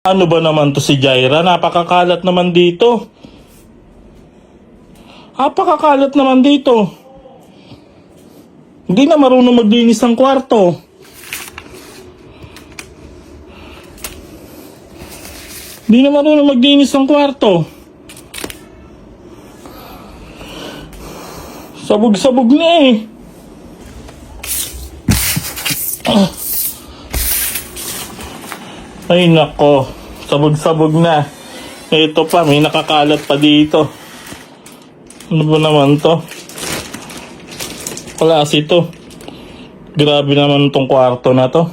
Ano ba naman to si Jaira? Napakakalat naman dito. Napakakalat naman dito. Hindi na marunong maglinis ng kwarto. Hindi na marunong maglinis ng kwarto. Sabog-sabog na eh. Ay nako, sabog-sabog na. Ito pa, may nakakalat pa dito. Ano ba naman to? Klase to. Grabe naman tong kwarto na to.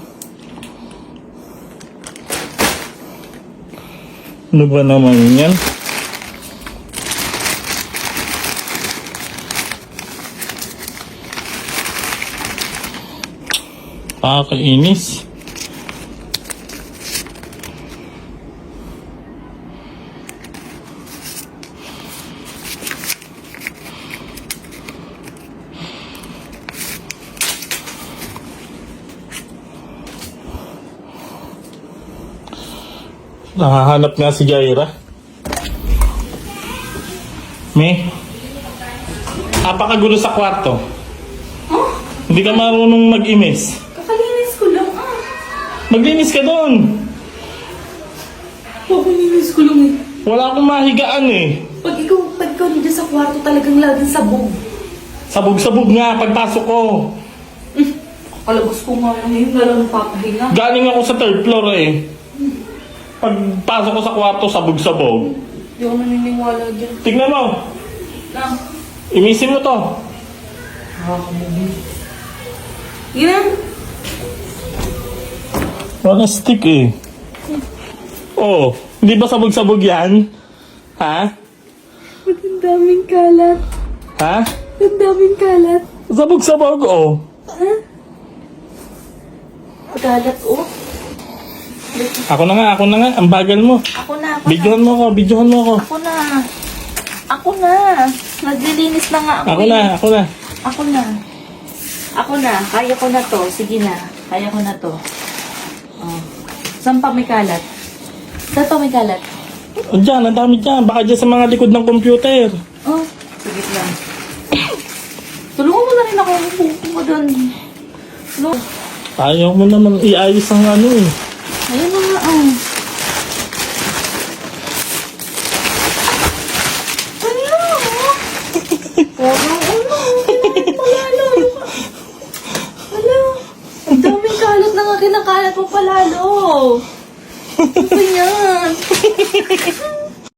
Ano ba naman yan? Kainis. Nahahanap nga si Jaira. Me? Apakagulo sa kwarto. Huh? Hindi ka marunong mag-imis. Kakalinis ko lang Maglinis ka doon. Kakalinis ko lang eh. Wala akong mahigaan eh. Pag ikaw nandiyan sa kwarto talagang laging sabog. Sabog-sabog nga pagpasok ko. Kalabas ko nga lang ngayon na lang napapahinga. Galing ako sa third floor eh. Pagpasok ko sa kwarto, sabog-sabog. Hindi ako naniniwala dyan. Tignan mo. Lang. Imisin mo to. Nakakamubi. Yan. Wala stick eh. Oh, hindi ba sabog-sabog yan? Ha? Ba't ang daming kalat? Ha? Ang daming kalat. Sabog-sabog oh. Ha? Kalat oh. Ako na nga. Ang bagal mo. Ako na. Videohan mo ako. Ako na. Naglilinis na nga ako. Ako na. Kaya ko na to. Sige na. Kaya ko na to. Oh. Saan pa may kalat? Saan pa may kalat? Diyan, ang dami dyan. Baka dyan sa mga likod ng computer. Oh. Sige lang. Tulungan mo na rin ako. Upo ko doon. No. Ayaw mo naman iayos ang ano eh. Ayun na nga. Oh. Ang daming kalat na nga kinakalat mo palalo. Ano ba yan?